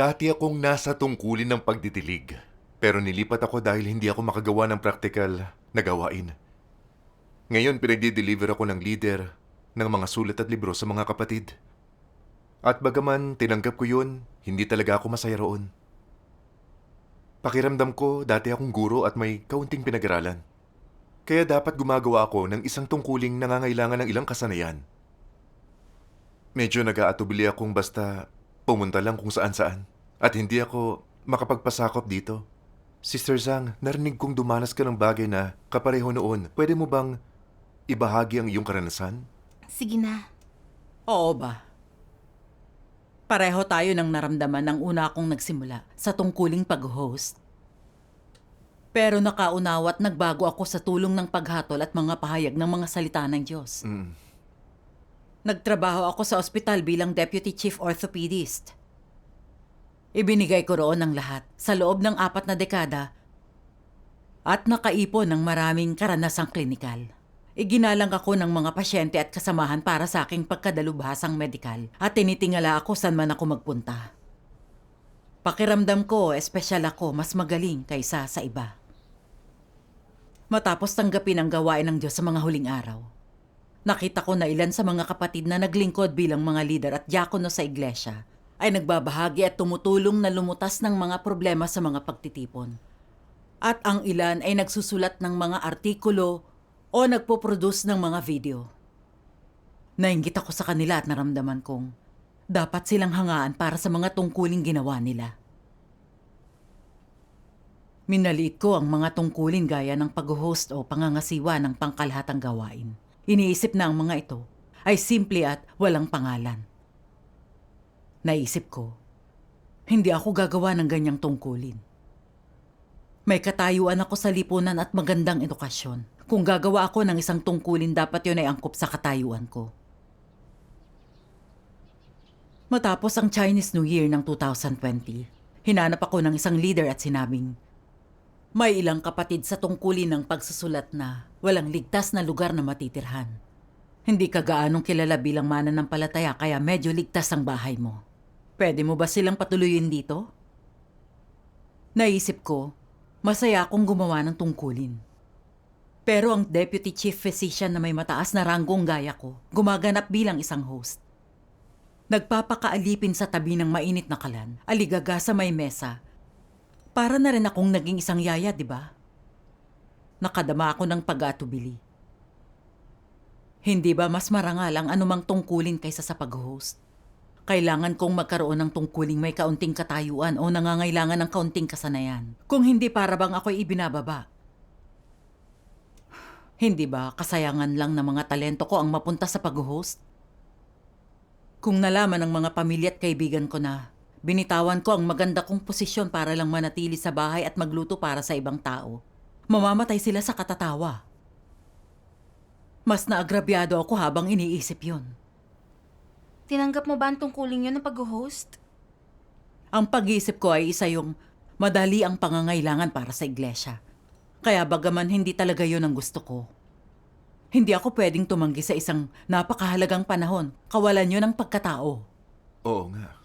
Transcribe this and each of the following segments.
Dati akong nasa tungkulin ng pagdidilig. Pero nilipat ako dahil hindi ako makagawa ng praktikal na gawain. Ngayon pinagdi-deliver ako ng leader ng mga sulat at libro sa mga kapatid. At bagaman tinanggap ko yun, hindi talaga ako masaya roon. Pakiramdam ko dati akong guro at may kaunting pinag-aralan. Kaya dapat gumagawa ako ng isang tungkuling nangangailangan ng ilang kasanayan. Medyo nag-aatubili akong basta pumunta lang kung saan-saan. At hindi ako makapagpasakop dito. Sister Zhang, narinig kong dumanas ka ng bagay na kapareho noon. Pwede mo bang ibahagi ang iyong karanasan? Sige na. Oo ba? Pareho tayo ng naramdaman ng una akong nagsimula sa tungkuling pag-host. Pero nakaunawa at nagbago ako sa tulong ng paghatol at mga pahayag ng mga salita ng Diyos. Nagtrabaho ako sa ospital bilang Deputy Chief Orthopedist. Ibinigay ko roon ang lahat sa loob ng 4 na dekada at nakaipon ng maraming karanasang klinikal. Iginalang ako ng mga pasyente at kasamahan para sa aking pagkadalubhasang medikal at tinitingala ako saan man ako magpunta. Pakiramdam ko, espesyal ako, mas magaling kaysa sa iba. Matapos tanggapin ang gawain ng Diyos sa mga huling araw, nakita ko na ilan sa mga kapatid na naglingkod bilang mga lider at diakono sa iglesia ay nagbabahagi at tumutulong na lumutas ng mga problema sa mga pagtitipon. At ang ilan ay nagsusulat ng mga artikulo o nagpo-produce ng mga video. Nainggit ako sa kanila at naramdaman kong dapat silang hangaan para sa mga tungkuling ginawa nila. Minaliit ko ang mga tungkulin gaya ng pag-host o pangangasiwa ng pangkalahatang gawain. Iniisip na ang mga ito ay simple at walang pangalan. Naisip ko, hindi ako gagawa ng ganyang tungkulin. May katayuan ako sa lipunan at magandang edukasyon. Kung gagawa ako ng isang tungkulin, dapat yun ay angkop sa katayuan ko. Matapos ang Chinese New Year ng 2020, hinanap ako ng isang leader at sinabing, may ilang kapatid sa tungkulin ng pagsusulat na walang ligtas na lugar na matitirhan. Hindi ka gaanong kilala bilang mananampalataya kaya medyo ligtas ang bahay mo. Pwede mo ba silang patuloyin dito? Naisip ko, masaya akong gumawa ng tungkulin. Pero ang Deputy Chief Physician na may mataas na ranggong gaya ko, gumaganap bilang isang host. Nagpapakaalipin sa tabi ng mainit na kalan, aligaga sa may mesa. Para na rin akong naging isang yaya, di ba? Nakadama ako ng pag-atubili. Hindi ba mas marangal ang anumang tungkulin kaysa sa pag-host? Kailangan kong magkaroon ng tungkuling may kaunting katayuan o nangangailangan ng kaunting kasanayan. Kung hindi, para bang ako'y ibinababa. Hindi ba kasayangan lang ng mga talento ko ang mapunta sa pag-host? Kung nalaman ng mga pamilya at kaibigan ko na binitawan ko ang maganda kong posisyon para lang manatili sa bahay at magluto para sa ibang tao, mamamatay sila sa katatawa. Mas naagrabyado ako habang iniisip yun. Tinanggap mo ba ang tungkulin yun ng pag-host? Ang pag-iisip ko ay isa yung madali ang pangangailangan para sa iglesia. Kaya bagaman hindi talaga yun ang gusto ko, hindi ako pwedeng tumanggi sa isang napakahalagang panahon. Kawalan yun ng pagkatao. Oo nga.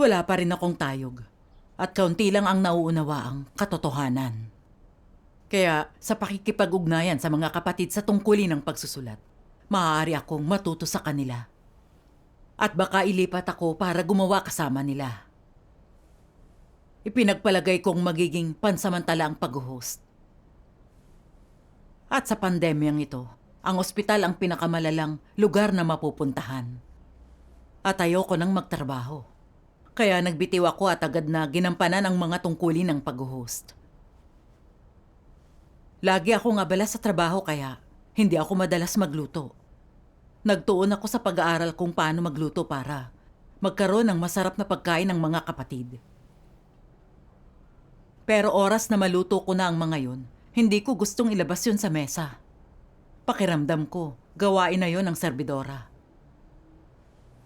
Wala pa rin akong tayog. At kaunti lang ang nauunawa ang katotohanan. Kaya sa pakikipag-ugnayan sa mga kapatid sa tungkulin ng pagsusulat, maaari akong matuto sa kanila. At baka ilipat ako para gumawa kasama nila. Ipinagpalagay kong magiging pansamantala ang pag-host. At sa pandemyang ito, ang ospital ang pinakamalalang lugar na mapupuntahan. At ayoko nang magtrabaho. Kaya nagbitiw ako at agad na ginampanan ang mga tungkulin ng pag-host. Lagi akong abala sa trabaho kaya hindi ako madalas magluto. Nagtuon ako sa pag-aaral kung paano magluto para magkaroon ng masarap na pagkain ng mga kapatid. Pero oras na maluto ko na ang mga yun, hindi ko gustong ilabas yun sa mesa. Pakiramdam ko, gawain na yun ng serbidora.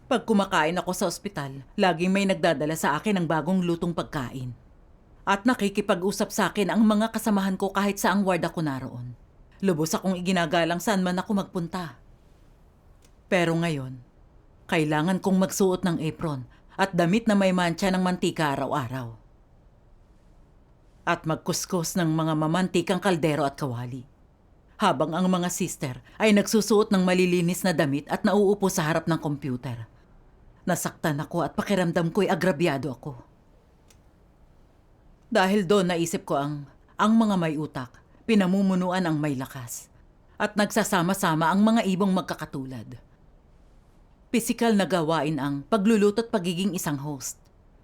Pag kumakain ako sa ospital, laging may nagdadala sa akin ng bagong lutong pagkain. At nakikipag-usap sa akin ang mga kasamahan ko kahit saang ward ako naroon. Lubos akong iginagalang saan man ako magpunta. Pero ngayon, kailangan kong magsuot ng apron at damit na may mantsa ng mantika araw-araw. At magkuskus ng mga mamantikang kaldero at kawali. Habang ang mga sister ay nagsusuot ng malilinis na damit at nauupo sa harap ng kompyuter. Nasaktan ako at pakiramdam ko'y agrabyado ako. Dahil doon naisip ko ang mga may utak, pinamumunuan ang may lakas. At nagsasama-sama ang mga ibong magkakatulad. Pisikal na gawain ang pagluluto at pagiging isang host.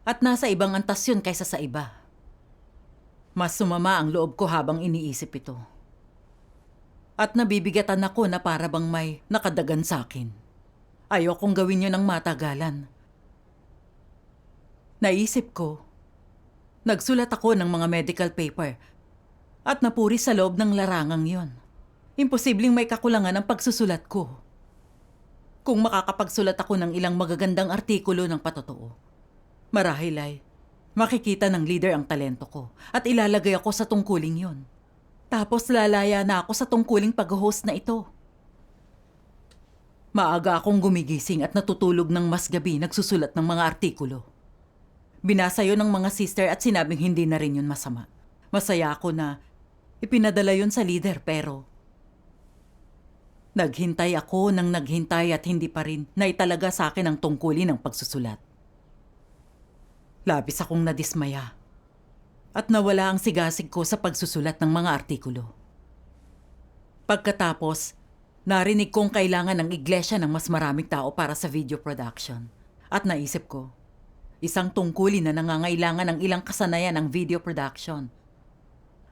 At nasa ibang antas yun kaysa sa iba. Mas sumama ang loob ko habang iniisip ito. At nabibigatan ako na para bang may nakadagan sa akin. Ayokong gawin yun ng matagalan. Naisip ko, nagsulat ako ng mga medical paper at napuri sa loob ng larangang yon. Imposibleng may kakulangan ang pagsusulat ko. Kung makakapagsulat ako ng ilang magagandang artikulo ng patotoo, marahil ay makikita ng leader ang talento ko at ilalagay ako sa tungkuling yon. Tapos lalaya na ako sa tungkuling pag-host na ito. Maaga akong gumigising at natutulog ng mas gabi nagsusulat ng mga artikulo. Binasa yun ng mga sister at sinabing hindi na rin yun masama. Masaya ako na ipinadala yun sa leader pero naghintay ako ng naghintay at hindi pa rin naitalaga sa akin ang tungkulin ng pagsusulat. Labis akong nadismaya. At nawala ang sigasig ko sa pagsusulat ng mga artikulo. Pagkatapos, narinig kong kailangan ng iglesia ng mas maraming tao para sa video production. At naisip ko, isang tungkulin na nangangailangan ng ilang kasanayan ng video production.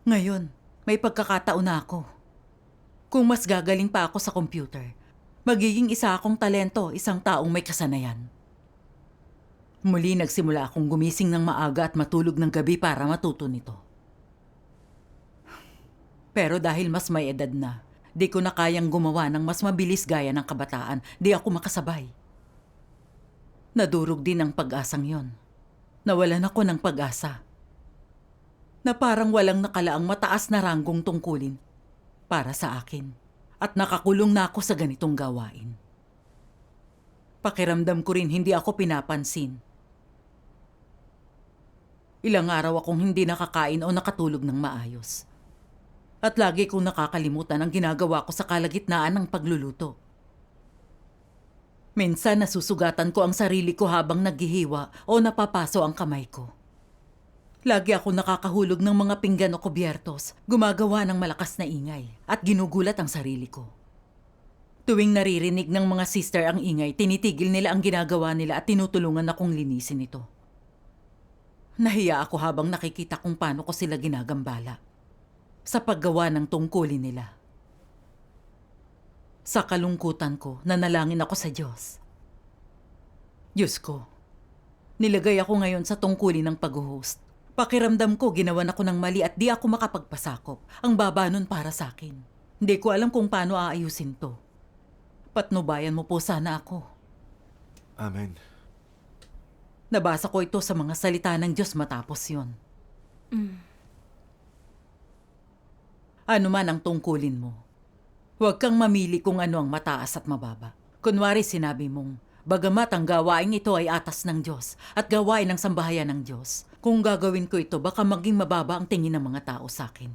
Ngayon, may pagkakataon na ako. Kung mas gagaling pa ako sa computer, magiging isa akong talento, isang taong may kasanayan. Muli nagsimula akong gumising ng maaga at matulog ng gabi para matuto nito. Pero dahil mas may edad na, di ko na kayang gumawa ng mas mabilis gaya ng kabataan, di ako makasabay. Nadurog din ang pag-asang yon. Nawalan ako ng pag-asa. Na parang walang nakalaang mataas na ranggong tungkulin para sa akin. At nakakulong na ako sa ganitong gawain. Pakiramdam ko rin hindi ako pinapansin. Ilang araw akong hindi nakakain o nakatulog ng maayos. At lagi kong nakakalimutan ang ginagawa ko sa kalagitnaan ng pagluluto. Minsan nasusugatan ko ang sarili ko habang naghihiwa o napapaso ang kamay ko. Lagi ako nakakahulog ng mga pinggan o kubyertos, gumagawa ng malakas na ingay at ginugulat ang sarili ko. Tuwing naririnig ng mga sister ang ingay, tinitigil nila ang ginagawa nila at tinutulungan akong linisin ito. Nahiya ako habang nakikita kung paano ko sila ginagambala sa paggawa ng tungkulin nila. Sa kalungkutan ko, nanalangin ako sa Diyos. Diyos ko, nilagay ako ngayon sa tungkulin ng pag-host. Pakiramdam ko ginawan ako ng mali at di ako makapagpasakop. Ang baba nun para sa akin. Hindi ko alam kung paano aayusin to. Patnubayan mo po sana ako. Amen. Nabasa ko ito sa mga salita ng Diyos matapos yon. Ano man ang tungkulin mo, huwag kang mamili kung ano ang mataas at mababa. Kunwari sinabi mong, bagamat ang gawain ito ay atas ng Diyos at gawain ng sambahayan ng Diyos, kung gagawin ko ito baka maging mababa ang tingin ng mga tao sa akin.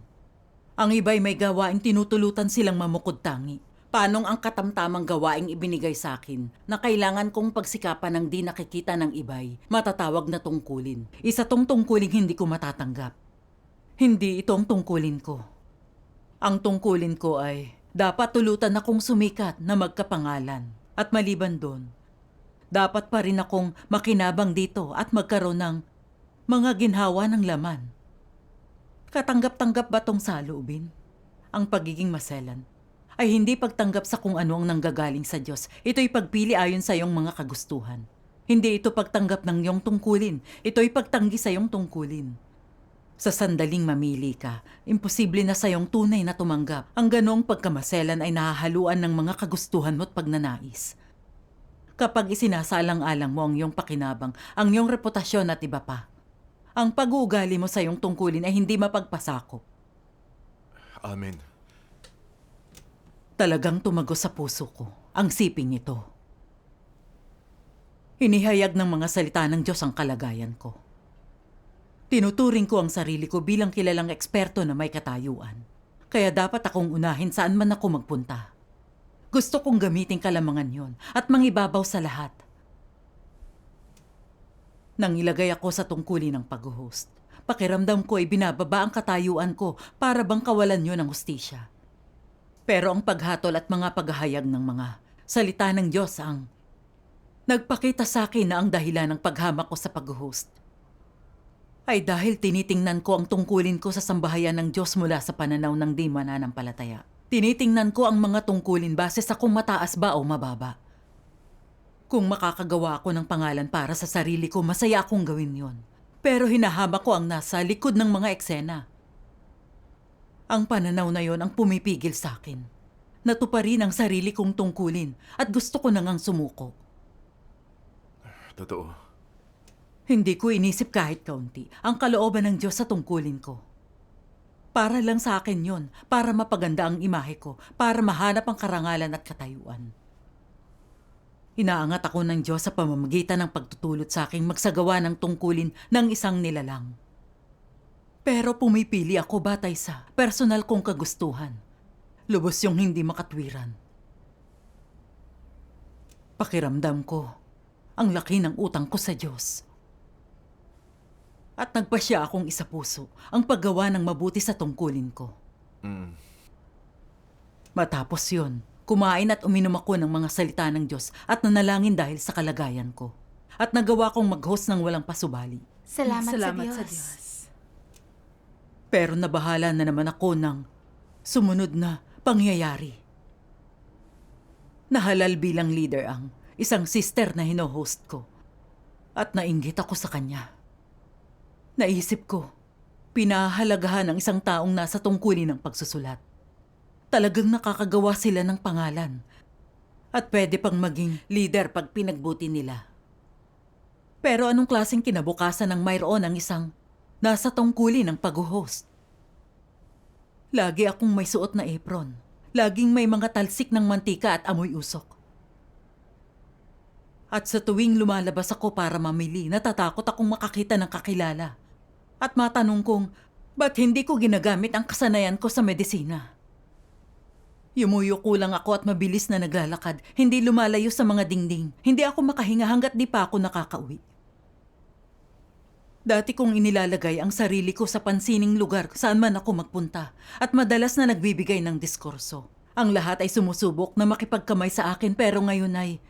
Ang iba'y may gawain tinutulutan silang mamukod tangi. Paanong ang katamtamang gawaing ibinigay sa akin na kailangan kong pagsikapan ng di nakikita ng iba'y matatawag na tungkulin. Isa tong tungkuling hindi ko matatanggap. Hindi ito ang tungkulin ko. Ang tungkulin ko ay dapat tulutan akong sumikat na magkapangalan. At maliban doon, dapat pa rin akong makinabang dito at magkaroon ng mga ginhawa ng laman. Katanggap-tanggap ba tong saloobin? Ang pagiging maselan ay hindi pagtanggap sa kung ano ang nanggagaling sa Diyos. Ito'y pagpili ayon sa iyong mga kagustuhan. Hindi ito pagtanggap ng iyong tungkulin. Ito'y pagtanggi sa iyong tungkulin. Sa sandaling mamili ka, imposible na sa iyong tunay na tumanggap. Ang ganong pagkamaselan ay nahahaluan ng mga kagustuhan mo at pagnanais. Kapag isinasalang-alang mo ang iyong pakinabang, ang iyong reputasyon at iba pa, ang pag-uugali mo sa iyong tungkulin ay hindi mapagpasakop. Amen. Talagang tumago sa puso ko ang siping ito. Inihayag ng mga salita ng Diyos ang kalagayan ko. Tinuturing ko ang sarili ko bilang kilalang eksperto na may katayuan. Kaya dapat akong unahin saan man ako magpunta. Gusto kong gamitin kalamangan yon at mangibabaw sa lahat. Nang ilagay ako sa tungkulin ng pag-host, pakiramdam ko ay binababa ang katayuan ko para bang kawalan yun ng hustisya. Pero ang paghatol at mga paghahayag ng mga salita ng Diyos ang nagpakita sa akin na ang dahilan ng paghamak ko sa pag-host ay dahil tinitingnan ko ang tungkulin ko sa sambahayan ng Diyos mula sa pananaw ng di mananampalataya. Tinitingnan ko ang mga tungkulin base sa kung mataas ba o mababa. Kung makakagawa ako ng pangalan para sa sarili ko, masaya akong gawin yon. Pero hinahamak ko ang nasa likod ng mga eksena. Ang pananaw na yon ang pumipigil sa akin. Natuparin ang sarili kong tungkulin at gusto ko nang sumuko. Totoo. Hindi ko inisip kahit kaunti ang kalooban ng Diyos sa tungkulin ko. Para lang sa akin yon, para mapaganda ang imahe ko, para mahanap ang karangalan at katayuan. Inaangat ako ng Diyos sa pamamagitan ng pagtutulot sa aking magsagawa ng tungkulin ng isang nilalang. Pero pumipili ako batay sa personal kong kagustuhan. Lubos yung hindi makatwiran. Pakiramdam ko, ang laki ng utang ko sa Diyos. At nagpasya akong isapuso ang paggawa ng mabuti sa tungkulin ko. Matapos yon, kumain at uminom ako ng mga salita ng Diyos at nanalangin dahil sa kalagayan ko. At nagawa kong mag-host ng walang pasubali. Salamat sa Diyos. Pero nabahala na naman ako ng sumunod na pangyayari. Nahalal bilang leader ang isang sister na hino-host ko. At nainggit ako sa kanya. Naisip ko, pinahalagahan ng isang taong nasa tungkulin ng pagsusulat. Talagang nakakagawa sila ng pangalan. At pwede pang maging leader pag pinagbuti nila. Pero anong klaseng kinabukasan ng mayroon ang isang nasa tungkulin ng pag-host? Lagi akong may suot na apron. Laging may mga talsik ng mantika at amoy usok. At sa tuwing lumalabas ako para mamili, natatakot akong makakita ng kakilala. At matanong kong, ba't hindi ko ginagamit ang kasanayan ko sa medisina? Yumuyuko lang ako at mabilis na naglalakad, hindi lumalayo sa mga dingding. Hindi ako makahinga hanggat di pa ako nakakauwi. Dati kong inilalagay ang sarili ko sa pansining lugar saan man ako magpunta at madalas na nagbibigay ng diskurso. Ang lahat ay sumusubok na makipagkamay sa akin pero ngayon ay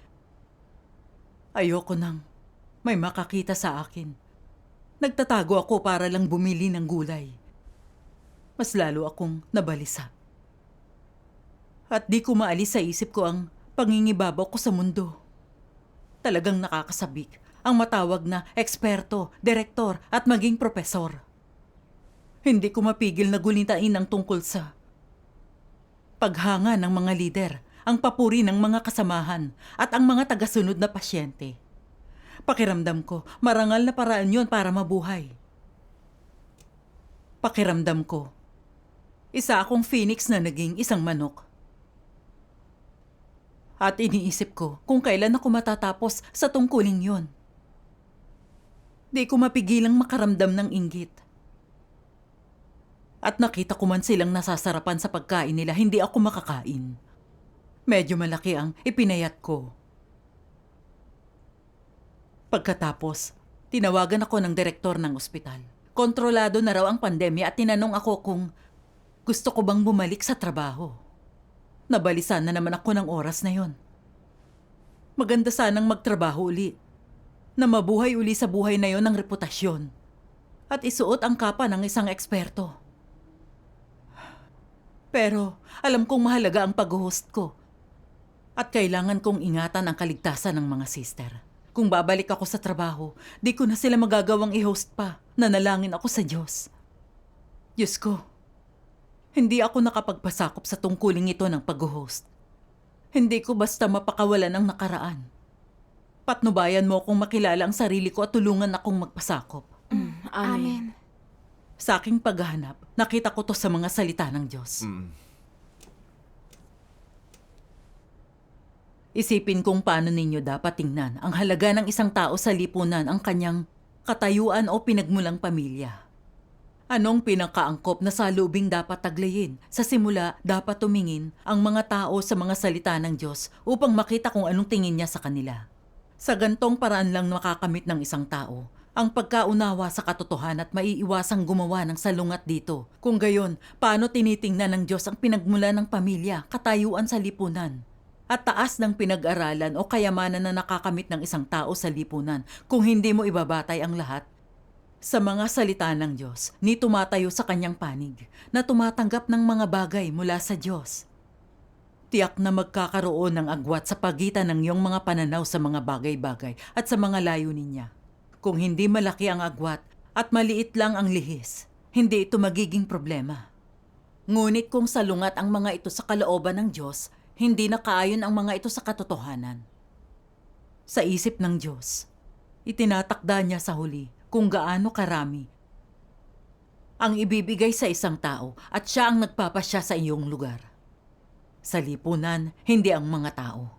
ayoko nang may makakita sa akin. Nagtatago ako para lang bumili ng gulay. Mas lalo akong nabalisa. At di ko maalis sa isip ko ang pangingibabaw ko sa mundo. Talagang nakakasabik ang matawag na eksperto, direktor at maging propesor. Hindi ko mapigil na gulitain ang tungkol sa paghanga ng mga lider, ang papuri ng mga kasamahan at ang mga tagasunod na pasyente. Pakiramdam ko, marangal na paraan yon para mabuhay. Pakiramdam ko, isa akong phoenix na naging isang manok. At iniisip ko kung kailan ako matatapos sa tungkuling yon. Di ko mapigilang makaramdam ng inggit. At nakita ko man silang nasasarapan sa pagkain nila, hindi ako makakain. Medyo malaki ang ipinayat ko. Pagkatapos, tinawagan ako ng direktor ng ospital. Kontrolado na raw ang pandemya at tinanong ako kung gusto ko bang bumalik sa trabaho. Nabalisan na naman ako ng oras na yon. Maganda sanang magtrabaho uli. Na mabuhay uli sa buhay na yon ng reputasyon. At isuot ang kapa ng isang eksperto. Pero alam kong mahalaga ang pag-host ko. At kailangan kong ingatan ang kaligtasan ng mga sister. Kung babalik ako sa trabaho, di ko na sila magagawang i-host pa. Nanalangin ako sa Diyos. Diyos ko, hindi ako nakapagpasakop sa tungkuling ito ng pag-host. Hindi ko basta mapakawalan ang nakaraan. Patnubayan mo akong makilala ang sarili ko at tulungan akong magpasakop. Amen. Sa aking paghahanap, nakita ko to sa mga salita ng Diyos. Isipin kung paano ninyo dapat tingnan ang halaga ng isang tao sa lipunan ang kanyang katayuan o pinagmulang pamilya. Anong pinakaangkop na salubing dapat taglayin? Sa simula, dapat tumingin ang mga tao sa mga salita ng Diyos upang makita kung anong tingin niya sa kanila. Sa gantong paraan lang makakamit ng isang tao ang pagkaunawa sa katotohanan at maiiwasang gumawa ng salungat dito. Kung gayon, paano tinitingnan ng Diyos ang pinagmula ng pamilya, katayuan sa lipunan? At taas ng pinag-aralan o kayamanan na nakakamit ng isang tao sa lipunan kung hindi mo ibabatay ang lahat sa mga salita ng Diyos, ni tumatayo sa kanyang panig, na tumatanggap ng mga bagay mula sa Diyos. Tiyak na magkakaroon ng agwat sa pagitan ng iyong mga pananaw sa mga bagay-bagay at sa mga layunin niya. Kung hindi malaki ang agwat at maliit lang ang lihis, hindi ito magiging problema. Ngunit kung salungat ang mga ito sa kalooban ng Diyos, hindi nakaayon ang mga ito sa katotohanan. Sa isip ng Diyos, itinatakda niya sa huli kung gaano karami ang ibibigay sa isang tao at siya ang nagpapasya sa iyong lugar. Sa lipunan, hindi ang mga tao.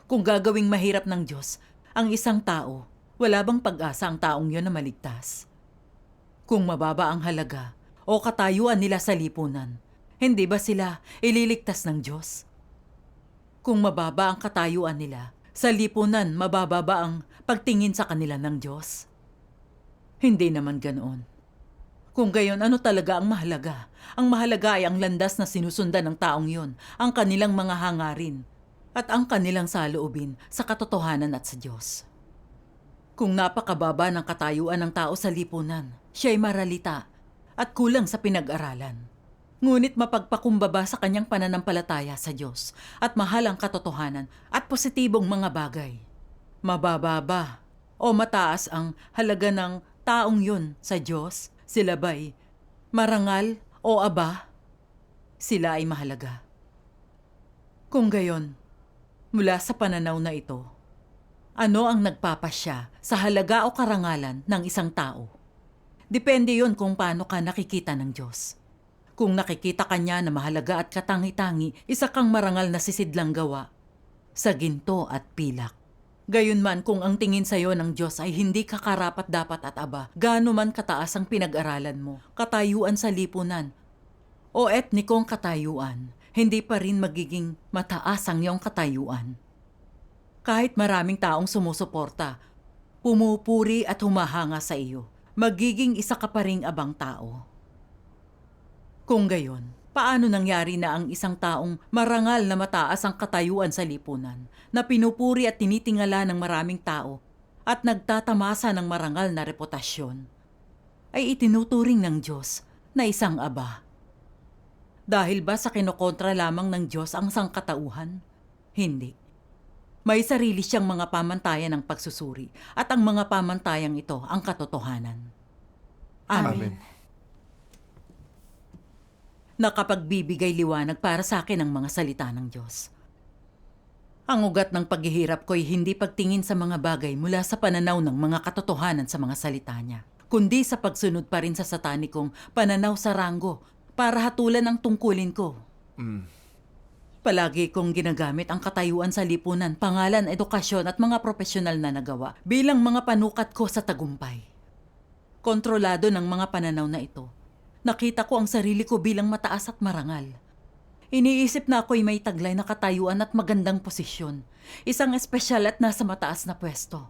Kung gagawing mahirap ng Diyos ang isang tao, wala bang pag-asa ang taong yun na maligtas? Kung mababa ang halaga o katayuan nila sa lipunan, hindi ba sila ililigtas ng Diyos? Kung mababa ang katayuan nila, sa lipunan mababa ba ang pagtingin sa kanila ng Diyos? Hindi naman ganoon. Kung gayon, ano talaga ang mahalaga? Ang mahalaga ay ang landas na sinusundan ng taong yon, ang kanilang mga hangarin, at ang kanilang saloobin sa katotohanan at sa Diyos. Kung napakababa ng katayuan ng tao sa lipunan, siya'y maralita at kulang sa pinag-aralan. Ngunit mapagpakumbaba sa kanyang pananampalataya sa Diyos at mahal ang katotohanan at positibong mga bagay. Mabababa o mataas ang halaga ng taong yun sa Diyos, sila ba'y marangal o aba? Sila ay mahalaga. Kung gayon, mula sa pananaw na ito, ano ang nagpapasya sa halaga o karangalan ng isang tao? Depende yon kung paano ka nakikita ng Diyos. Kung nakikita ka niya na mahalaga at katangi-tangi, isa kang marangal na sisidlang gawa sa ginto at pilak. Gayunman kung ang tingin sa iyo ng Diyos ay hindi ka karapat-dapat at aba, gaano man kataas ang pinag-aralan mo, katayuan sa lipunan, o etnikong katayuan, hindi pa rin magiging mataas ang iyong katayuan. Kahit maraming taong sumusuporta, pumupuri at humahanga sa iyo, magiging isa ka pa ring abang tao. Kung gayon, paano nangyari na ang isang taong marangal na mataas ang katayuan sa lipunan, na pinupuri at tinitingala ng maraming tao at nagtatamasa ng marangal na reputasyon, ay itinuturing ng Diyos na isang aba? Dahil ba sa kinokontra lamang ng Diyos ang sangkatauhan? Hindi. May sarili siyang mga pamantayan ng pagsusuri at ang mga pamantayang ito ang katotohanan. Amen. Amen. Nakapagbibigay liwanag para sa akin ang mga salita ng Diyos. Ang ugat ng paghihirap ko'y hindi pagtingin sa mga bagay mula sa pananaw ng mga katotohanan sa mga salita niya, kundi sa pagsunod pa rin sa satanikong pananaw sa ranggo para hatulan ang tungkulin ko. Palagi kong ginagamit ang katayuan sa lipunan, pangalan, edukasyon at mga profesional na nagawa bilang mga panukat ko sa tagumpay. Kontrolado ng mga pananaw na ito, nakita ko ang sarili ko bilang mataas at marangal. Iniisip na ako'y may taglay na katayuan at magandang posisyon, isang espesyal at nasa mataas na pwesto.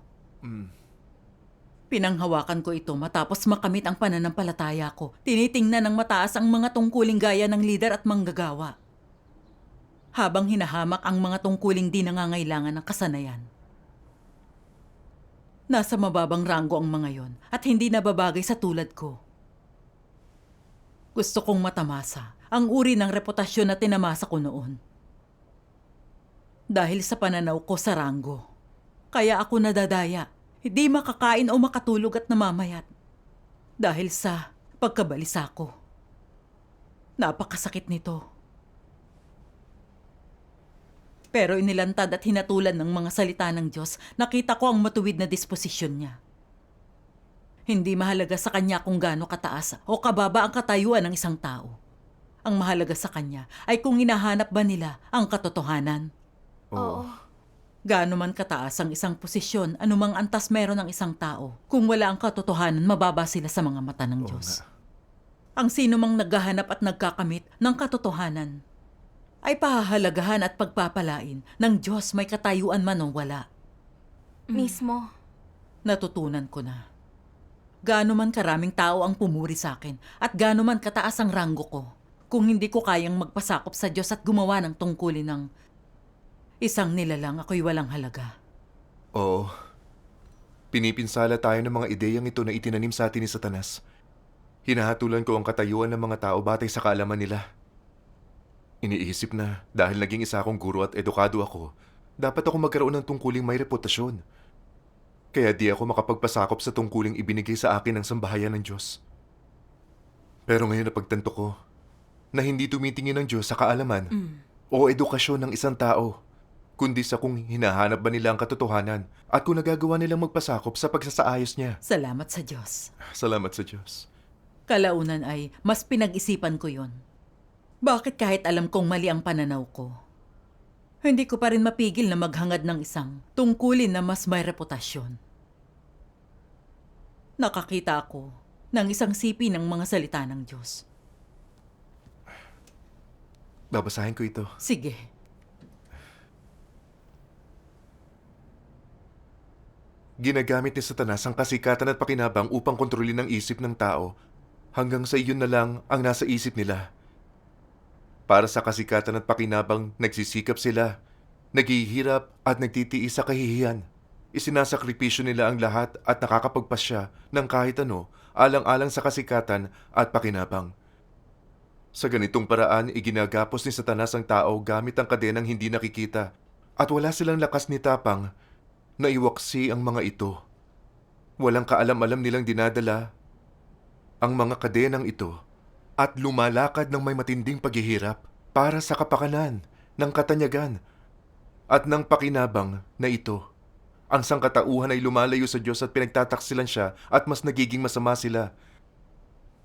Pinanghawakan ko ito matapos makamit ang pananampalataya ko. Tinitingnan ng mataas ang mga tungkuling gaya ng lider at manggagawa, habang hinahamak ang mga tungkuling di nangangailangan ng kasanayan. Nasa mababang ranggo ang mga yon at hindi nababagay sa tulad ko. Gusto kong matamasa ang uri ng reputasyon na tinamasa ko noon. Dahil sa pananaw ko sa ranggo, kaya ako nadadaya, hindi makakain o makatulog at namamayat. Dahil sa pagkabalisa ko. Napakasakit nito. Pero inilantad at hinatulan ng mga salita ng Diyos, nakita ko ang matuwid na disposisyon niya. Hindi mahalaga sa kanya kung gaano kataas o kababa ang katayuan ng isang tao. Ang mahalaga sa kanya ay kung hinahanap ba nila ang katotohanan. Oo. Gaano man kataas ang isang posisyon, anumang antas meron ng isang tao, kung wala ang katotohanan, mababa sila sa mga mata ng Oo Diyos. nga. Ang sino mang naghahanap at nagkakamit ng katotohanan ay pahahalagahan at pagpapalain ng Diyos, may katayuan man o wala. Mismo. Natutunan ko na. Gaano man karaming tao ang pumuri sa akin at gaano man kataas ang ranggo ko, kung hindi ko kayang magpasakop sa Diyos at gumawa ng tungkulin ng isang nilalang, ako'y walang halaga. Oo. Pinipinsala tayo ng mga ideyang ito na itinanim sa atin ni Satanas. Hinahatulan ko ang katayuan ng mga tao batay sa kaalaman nila. Iniisip na dahil naging isa akong guro at edukado ako, dapat ako magkaroon ng tungkuling may reputasyon. Kaya di ako makapagpasakop sa tungkuling ibinigay sa akin ng sambahayan ng Diyos. Pero ngayon napagtanto ko na hindi tumitingin ng Diyos sa kaalaman o edukasyon ng isang tao, kundi sa kung hinahanap ba nila ang katotohanan at kung nagagawa nilang magpasakop sa pagsasaayos niya. Salamat sa Diyos. Salamat sa Diyos. Kalaunan ay mas pinag-isipan ko yon. Bakit kahit alam kong mali ang pananaw ko, hindi ko pa rin mapigil na maghangad ng isang tungkulin na mas may reputasyon. Nakakita ako ng isang sipi ng mga salita ng Diyos. Babasahin ko ito. Sige. Ginagamit ni Satanas ang kasikatan at pakinabang upang kontrolin ang isip ng tao hanggang sa iyon na lang ang nasa isip nila. Para sa kasikatan at pakinabang, nagsisikap sila, naghihirap at nagtitiis sa kahihiyan. Isinasakripisyo nila ang lahat at nakakapagpasya ng kahit ano alang-alang sa kasikatan at pakinabang. Sa ganitong paraan, iginagapos ni Satanas ang tao gamit ang kadenang hindi nakikita at wala silang lakas ni tapang na iwaksi ang mga ito. Walang kaalam-alam nilang dinadala ang mga kadenang ito at lumalakad ng may matinding paghihirap para sa kapakanan ng katanyagan at ng pakinabang na ito. Ang sangkatauhan ay lumalayo sa Diyos at pinagtataksilan siya at mas nagiging masama sila.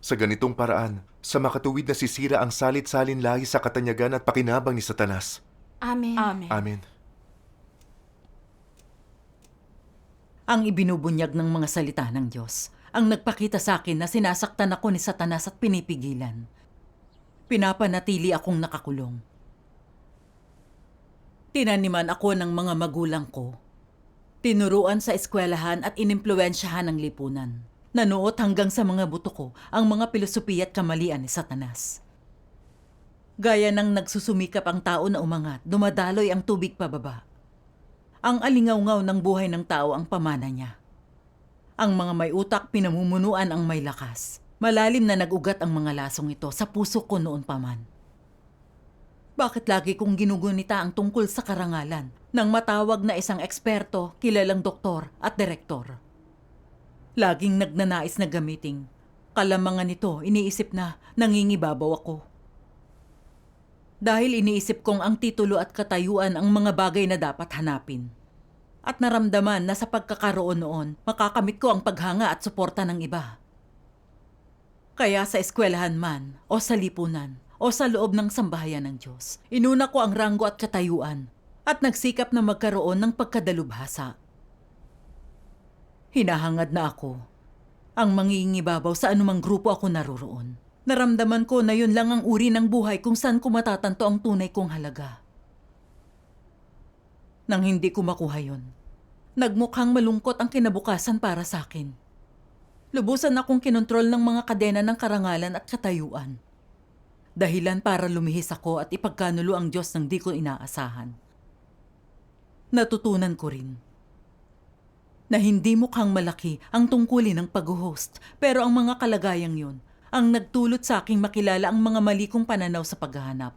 Sa ganitong paraan, sa makatuwid na sisira ang salit-salin lahi sa katanyagan at pakinabang ni Satanas. Amen. Amen. Ang ibinubunyag ng mga salita ng Diyos ang nagpakita sa akin na sinasaktan ako ni Satanas at pinipigilan. Pinapanatili akong nakakulong. Tinaniman ako ng mga magulang ko. Tinuruan sa eskwelahan at inimpluwensyahan ng lipunan. Nanuot hanggang sa mga buto ko ang mga pilosopiya at kamalian ni Satanas. Gaya ng nagsusumikap ang tao na umangat, dumadaloy ang tubig pababa. Ang alingaw-ngaw ng buhay ng tao ang pamana niya. Ang mga may utak pinamumunuan ang may lakas. Malalim na nag-ugat ang mga lasong ito sa puso ko noon pa man. Bakit lagi kong ginugunita ang tungkol sa karangalan ng matawag na isang eksperto, kilalang doktor at direktor? Laging nagnanais na gamiting kalamangan nito, iniisip na nangingibabaw ako. Dahil iniisip kong ang titulo at katayuan ang mga bagay na dapat hanapin. At naramdaman na sa pagkakaroon noon, makakamit ko ang paghanga at suporta ng iba. Kaya sa eskwelahan man, o sa lipunan, o sa loob ng sambahayan ng Diyos, inuna ko ang ranggo at katayuan at nagsikap na magkaroon ng pagkadalubhasa. Hinahangad na ako ang mangingibabaw sa anumang grupo ako naroroon. Naramdaman ko na yun lang ang uri ng buhay kung saan ko matatanto ang tunay kong halaga. Nang hindi ko makuha yun, nagmukhang malungkot ang kinabukasan para sa akin. Lubusan akong kinontrol ng mga kadena ng karangalan at katayuan. Dahilan para lumihis ako at ipagkanulo ang Diyos ng di ko inaasahan. Natutunan ko rin na hindi mukhang malaki ang tungkulin ng pag-host, pero ang mga kalagayang yun ang nagtulot sa aking makilala ang mga mali kong pananaw sa paghahanap.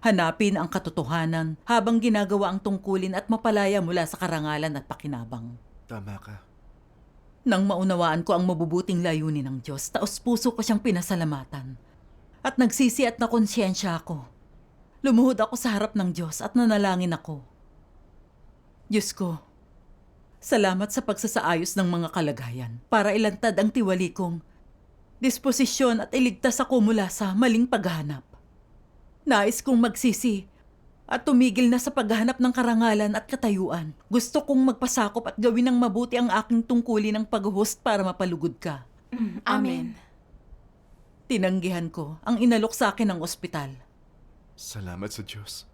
Hanapin ang katotohanan habang ginagawa ang tungkulin at mapalaya mula sa karangalan at pakinabang. Tama ka. Nang maunawaan ko ang mabubuting layunin ng Diyos, taos-puso ko siyang pinasalamatan. At nagsisi at nakonsyensya ako. Lumuhod ako sa harap ng Diyos at nanalangin ako. Diyos ko, salamat sa pagsasaayos ng mga kalagayan para ilantad ang tiwali kong disposisyon at iligtas ako mula sa maling paghahanap. Nais kong magsisi at tumigil na sa paghahanap ng karangalan at katayuan. Gusto kong magpasakop at gawin ng mabuti ang aking tungkulin ng pag-host para mapalugod ka. Amen. Tinanggihan ko ang inalok sa akin ng ospital. Salamat sa Diyos.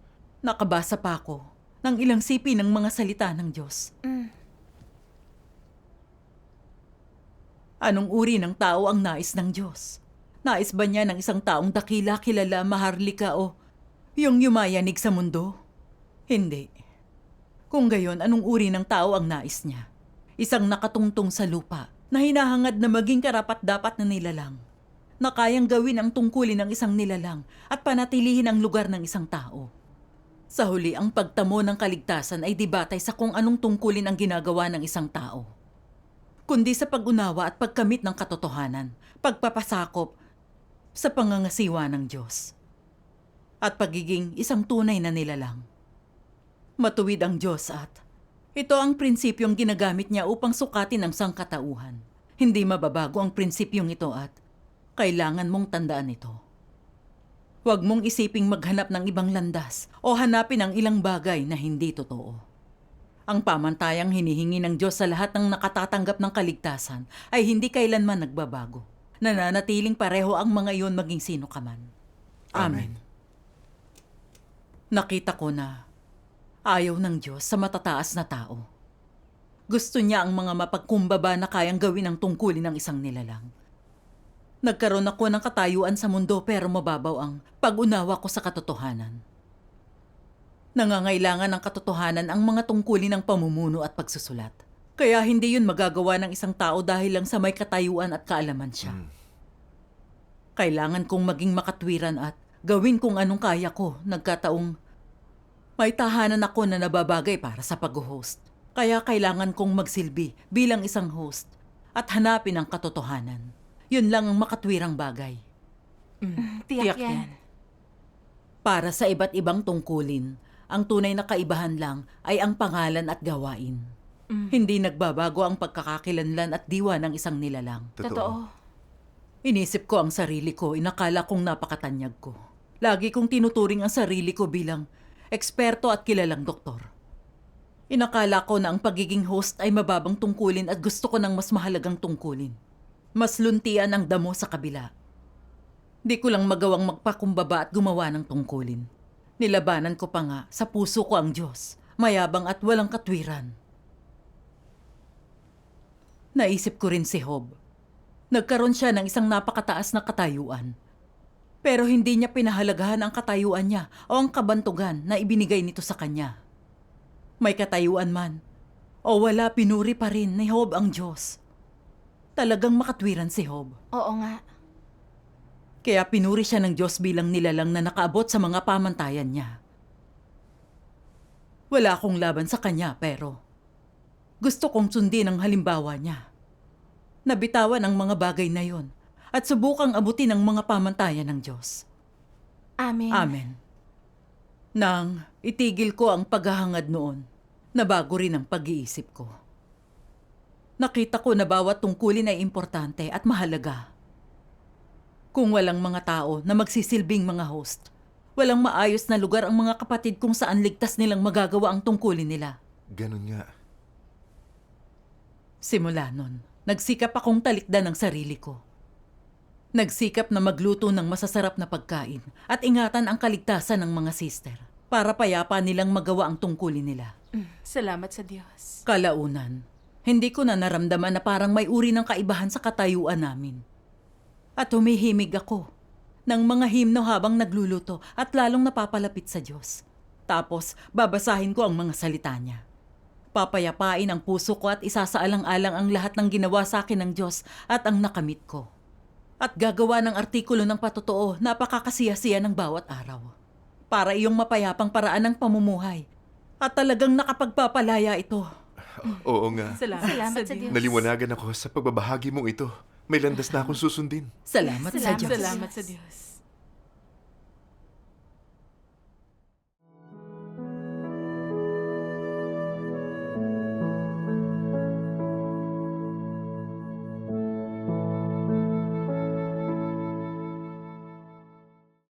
Nakabasa pa ako ng ilang sipi ng mga salita ng Diyos. Anong uri ng tao ang nais ng Diyos? Nais ba niya ng isang taong dakila, kilala, maharlika o yung yumayanig sa mundo? Hindi. Kung gayon, anong uri ng tao ang nais niya? Isang nakatungtong sa lupa na hinahangad na maging karapat-dapat na nilalang, na kayang gawin ang tungkulin ng isang nilalang at panatilihin ang lugar ng isang tao. Sa huli, ang pagtamo ng kaligtasan ay di batay sa kung anong tungkulin ang ginagawa ng isang tao, kundi sa pag-unawa at pagkamit ng katotohanan, pagpapasakop sa pangangasiwa ng Diyos, at pagiging isang tunay na nilalang. Matuwid ang Diyos at ito ang prinsipyong ginagamit niya upang sukatin ang sangkatauhan. Hindi mababago ang prinsipyong ito at kailangan mong tandaan ito. Huwag mong isiping maghanap ng ibang landas o hanapin ang ilang bagay na hindi totoo. Ang pamantayang hinihingi ng Diyos sa lahat ng nakatatanggap ng kaligtasan ay hindi kailanman nagbabago. Nananatiling pareho ang mga iyon maging sino ka man. Amen. Nakita ko na ayaw ng Diyos sa matataas na tao. Gusto niya ang mga mapagkumbaba na kayang gawin ang tungkulin ng isang nilalang. Nagkaroon ako ng katayuan sa mundo pero mababaw ang pag-unawa ko sa katotohanan. Nangangailangan ng katotohanan ang mga tungkulin ng pamumuno at pagsusulat. Kaya hindi yun magagawa ng isang tao dahil lang sa may katayuan at kaalaman siya. Kailangan kong maging makatwiran at gawin kung anong kaya ko. Nagkataong may tahanan ako na nababagay para sa pag-host. Kaya kailangan kong magsilbi bilang isang host at hanapin ang katotohanan. Yun lang ang makatwirang bagay. Tiyak yan. Para sa iba't ibang tungkulin, ang tunay na kaibahan lang ay ang pangalan at gawain. Hindi nagbabago ang pagkakakilanlan at diwa ng isang nilalang. Totoo. Inisip ko ang sarili ko, inakala kong napakatanyag ko. Lagi kong tinuturing ang sarili ko bilang eksperto at kilalang doktor. Inakala ko na ang pagiging host ay mababang tungkulin at gusto ko ng mas mahalagang tungkulin. Mas luntian ang damo sa kabila. Di ko lang magawang magpakumbaba at gumawa ng tungkulin. Nilabanan ko pa nga sa puso ko ang Diyos, mayabang at walang katwiran. Naisip ko rin si Job. Nagkaroon siya ng isang napakataas na katayuan. Pero hindi niya pinahalagahan ang katayuan niya o ang kabantugan na ibinigay nito sa kanya. May katayuan man o wala, pinuri pa rin ni Job ang Diyos. Talagang makatwiran si Job. Oo nga. Kaya pinuri siya ng Diyos bilang nilalang na nakaabot sa mga pamantayan niya. Wala akong laban sa kanya pero gusto kong sundin ang halimbawa niya. Nabitawan ang mga bagay na yon at subukang abutin ang mga pamantayan ng Diyos. Amen. Amen. Nang itigil ko ang paghahangad noon, nabago rin ang pag-iisip ko. Nakita ko na bawat tungkulin ay importante at mahalaga. Kung walang mga tao na magsisilbing mga host, walang maayos na lugar ang mga kapatid kung saan ligtas nilang magagawa ang tungkulin nila. Ganun nga. Simula nun, nagsikap akong talikdan ng sarili ko. Nagsikap na magluto ng masasarap na pagkain at ingatan ang kaligtasan ng mga sister para payapa nilang magawa ang tungkulin nila. Salamat sa Diyos. Kalaunan, hindi ko na naramdaman na parang may uri ng kaibahan sa katayuan namin. At humihimig ako ng mga himno habang nagluluto at lalong napapalapit sa Diyos. Tapos, babasahin ko ang mga salita niya. Papayapain ang puso ko at isasaalang-alang ang lahat ng ginawa sa akin ng Diyos at ang nakamit ko. At gagawa ng artikulo ng patotoo, napakakasiya-siya ng bawat araw. Para iyong mapayapang paraan ng pamumuhay. At talagang nakapagpapalaya ito. Oo nga. Salamat sa Diyos. Naliwanagan ako sa pagbabahagi mong ito. May landas na akong susundin. Salamat sa Diyos. Salamat sa Diyos.